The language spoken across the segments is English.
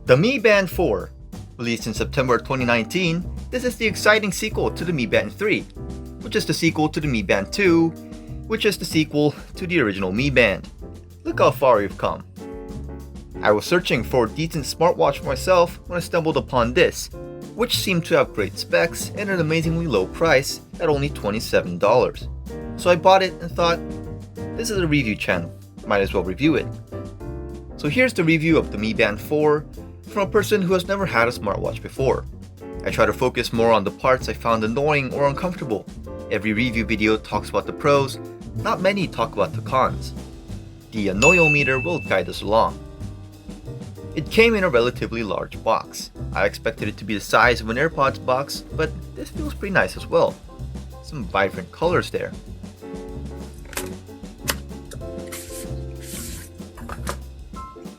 The Mi Band 4. Released in September 2019, this is the exciting sequel to the Mi Band 3, which is the sequel to the Mi Band 2, which is the sequel to the original Mi Band. Look how far we've come. I was searching for a decent smartwatch for myself when I stumbled upon this, which seemed to have great specs and an amazingly low price at only $27. So I bought it and thought, this is a review channel, might as well review it. So here's the review of the Mi Band 4 from a person who has never had a smartwatch before. I try to focus more on the parts I found annoying or uncomfortable. Every review video talks about the pros, not many talk about the cons. The annoyometer will guide us along. It came in a relatively large box. I expected it to be the size of an AirPods box, but this feels pretty nice as well. Some vibrant colors there.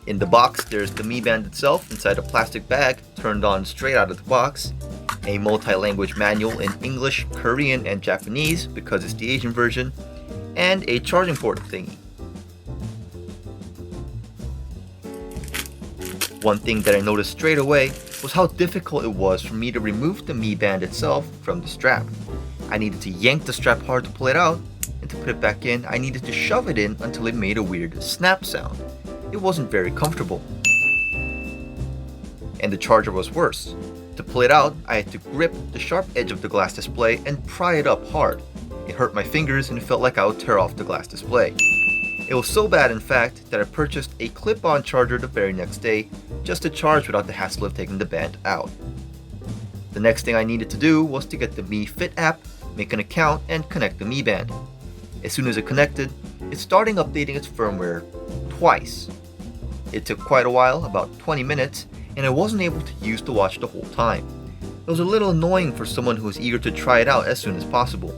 In the box, there's the Mi Band itself inside a plastic bag turned on straight out of the box, a multi-language manual in English, Korean, and Japanese because it's the Asian version, and a charging port thingy. One thing that I noticed straight away was how difficult it was for me to remove the Mi Band itself from the strap. I needed to yank the strap hard to pull it out, and to put it back in, I needed to shove it in until it made a weird snap sound. It wasn't very comfortable. And the charger was worse. To pull it out, I had to grip the sharp edge of the glass display and pry it up hard. It hurt my fingers and it felt like I would tear off the glass display. It was so bad, in fact, that I purchased a clip-on charger the very next day just to charge without the hassle of taking the band out. The next thing I needed to do was to get the Mi Fit app, make an account, and connect the Mi Band. As soon as it connected, it started updating its firmware twice. It took quite a while, about 20 minutes, and I wasn't able to use the watch the whole time. It was a little annoying for someone who was eager to try it out as soon as possible.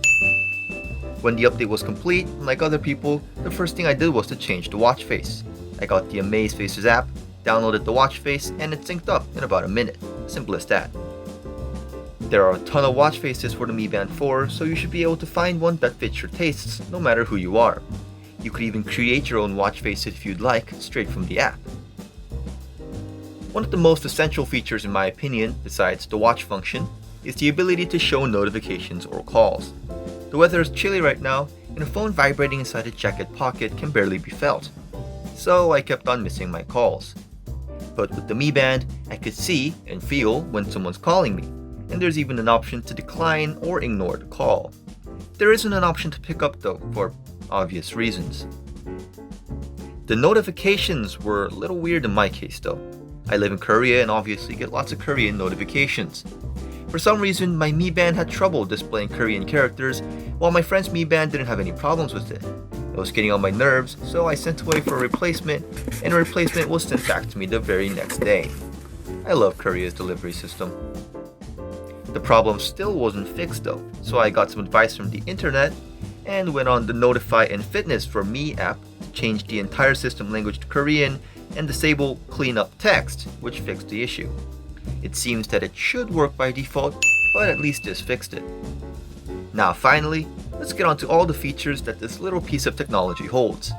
When the update was complete, like other people, the first thing I did was to change the watch face. I got the Amaze Faces app, downloaded the watch face, and it synced up in about a minute. Simple as that. There are a ton of watch faces for the Mi Band 4, so you should be able to find one that fits your tastes, no matter who you are. You could even create your own watch face if you'd like, straight from the app. One of the most essential features in my opinion, besides the watch function, is the ability to show notifications or calls. The weather is chilly right now, and a phone vibrating inside a jacket pocket can barely be felt. So I kept on missing my calls. But with the Mi Band, I could see and feel when someone's calling me, and there's even an option to decline or ignore the call. There isn't an option to pick up though, for obvious reasons. The notifications were a little weird in my case though. I live in Korea and obviously get lots of Korean notifications. For some reason, my Mi Band had trouble displaying Korean characters, while my friend's Mi Band didn't have any problems with it. It was getting on my nerves, so I sent away for a replacement, and a replacement was sent back to me the very next day. I love Korea's delivery system. The problem still wasn't fixed though, so I got some advice from the internet and went on the Notify and Fitness for Me app to change the entire system language to Korean and disable Clean Up Text, which fixed the issue. It seems that it should work by default, but at least this fixed it. Now finally, let's get on to all the features that this little piece of technology holds.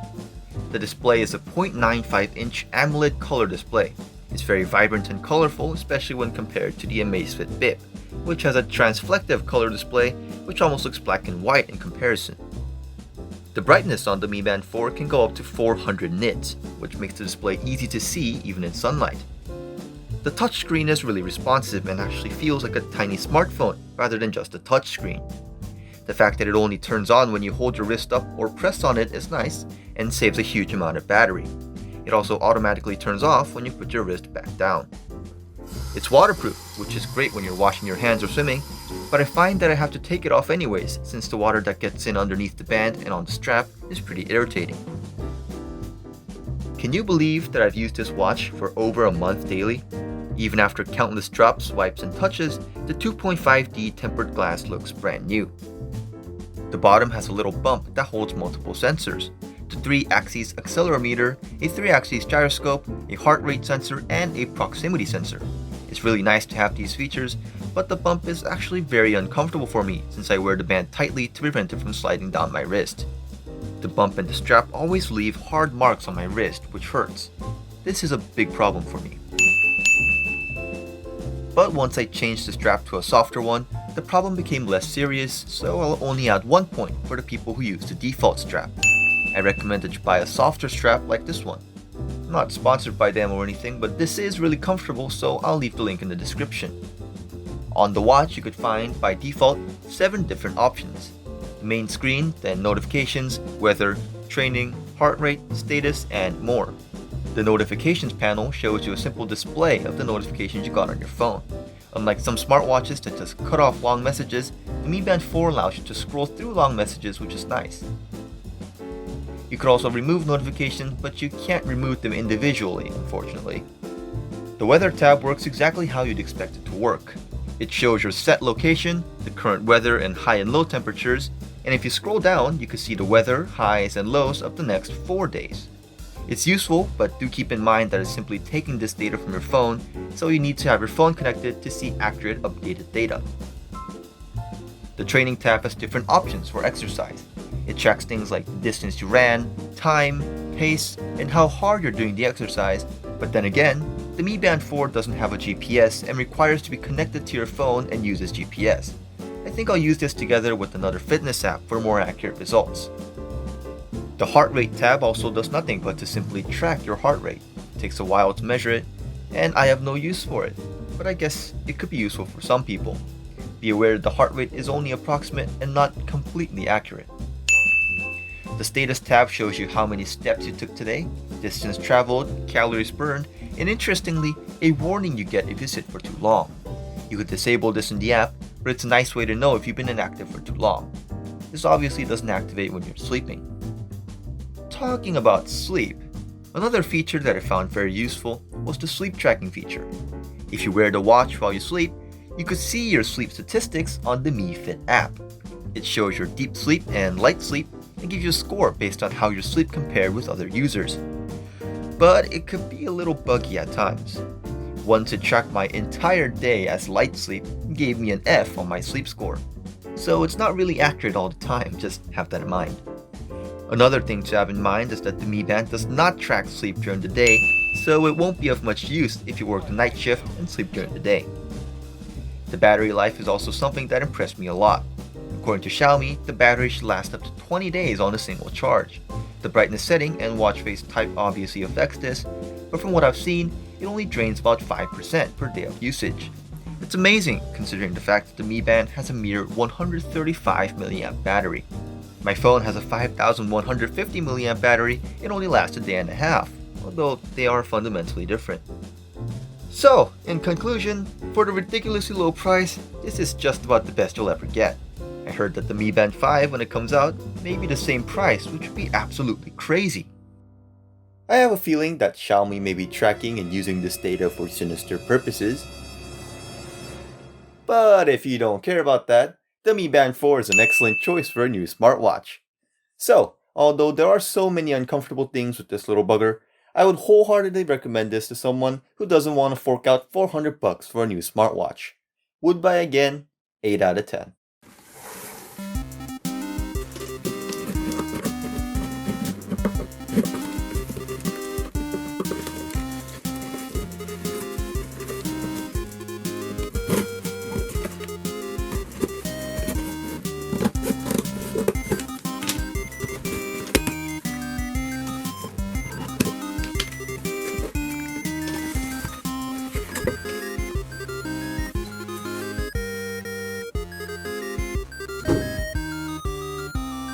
The display is a 0.95-inch AMOLED color display. It's very vibrant and colorful, especially when compared to the Amazfit Bip, which has a transflective color display which almost looks black and white in comparison. The brightness on the Mi Band 4 can go up to 400 nits, which makes the display easy to see even in sunlight. The touchscreen is really responsive and actually feels like a tiny smartphone rather than just a touchscreen. The fact that it only turns on when you hold your wrist up or press on it is nice and saves a huge amount of battery. It also automatically turns off when you put your wrist back down. It's waterproof, which is great when you're washing your hands or swimming, but I find that I have to take it off anyways since the water that gets in underneath the band and on the strap is pretty irritating. Can you believe that I've used this watch for over a month daily? Even after countless drops, swipes, and touches, the 2.5D tempered glass looks brand new. The bottom has a little bump that holds multiple sensors. The 3-axis accelerometer, a 3-axis gyroscope, a heart rate sensor, and a proximity sensor. It's really nice to have these features, but the bump is actually very uncomfortable for me since I wear the band tightly to prevent it from sliding down my wrist. The bump and the strap always leave hard marks on my wrist, which hurts. This is a big problem for me. But once I changed the strap to a softer one, the problem became less serious, so I'll only add 1 point for the people who use the default strap. I recommend that you buy a softer strap like this one. I'm not sponsored by them or anything, but this is really comfortable, so I'll leave the link in the description. On the watch, you could find, by default, 7 different options. The main screen, then notifications, weather, training, heart rate, status, and more. The notifications panel shows you a simple display of the notifications you got on your phone. Unlike some smartwatches that just cut off long messages, the Mi Band 4 allows you to scroll through long messages, which is nice. You could also remove notifications, but you can't remove them individually, unfortunately. The weather tab works exactly how you'd expect it to work. It shows your set location, the current weather and high and low temperatures, and if you scroll down, you can see the weather, highs, and lows of the next 4 days. It's useful, but do keep in mind that it's simply taking this data from your phone, so you need to have your phone connected to see accurate updated data. The training tab has different options for exercise. It tracks things like the distance you ran, time, pace, and how hard you're doing the exercise, but then again, the Mi Band 4 doesn't have a GPS and requires to be connected to your phone and uses GPS. I think I'll use this together with another fitness app for more accurate results. The heart rate tab also does nothing but to simply track your heart rate. It takes a while to measure it, and I have no use for it, but I guess it could be useful for some people. Be aware the heart rate is only approximate and not completely accurate. The status tab shows you how many steps you took today, distance traveled, calories burned, and interestingly, a warning you get if you sit for too long. You could disable this in the app, but it's a nice way to know if you've been inactive for too long. This obviously doesn't activate when you're sleeping. Talking about sleep, another feature that I found very useful was the sleep tracking feature. If you wear the watch while you sleep, you could see your sleep statistics on the Mi Fit app. It shows your deep sleep and light sleep and gives you a score based on how your sleep compared with other users. But it could be a little buggy at times. Once it tracked my entire day as light sleep and gave me an F on my sleep score. So it's not really accurate all the time, just have that in mind. Another thing to have in mind is that the Mi Band does not track sleep during the day, so it won't be of much use if you work the night shift and sleep during the day. The battery life is also something that impressed me a lot. According to Xiaomi, the battery should last up to 20 days on a single charge. The brightness setting and watch face type obviously affects this, but from what I've seen, it only drains about 5% per day of usage. It's amazing considering the fact that the Mi Band has a mere 135 mAh battery. My phone has a 5150 mAh battery and only lasts a day and a half, although they are fundamentally different. So, in conclusion, for the ridiculously low price, this is just about the best you'll ever get. I heard that the Mi Band 5, when it comes out, may be the same price, which would be absolutely crazy. I have a feeling that Xiaomi may be tracking and using this data for sinister purposes. But if you don't care about that, the Mi Band 4 is an excellent choice for a new smartwatch. So, although there are so many uncomfortable things with this little bugger, I would wholeheartedly recommend this to someone who doesn't want to fork out $400 for a new smartwatch. Would buy again, 8 out of 10.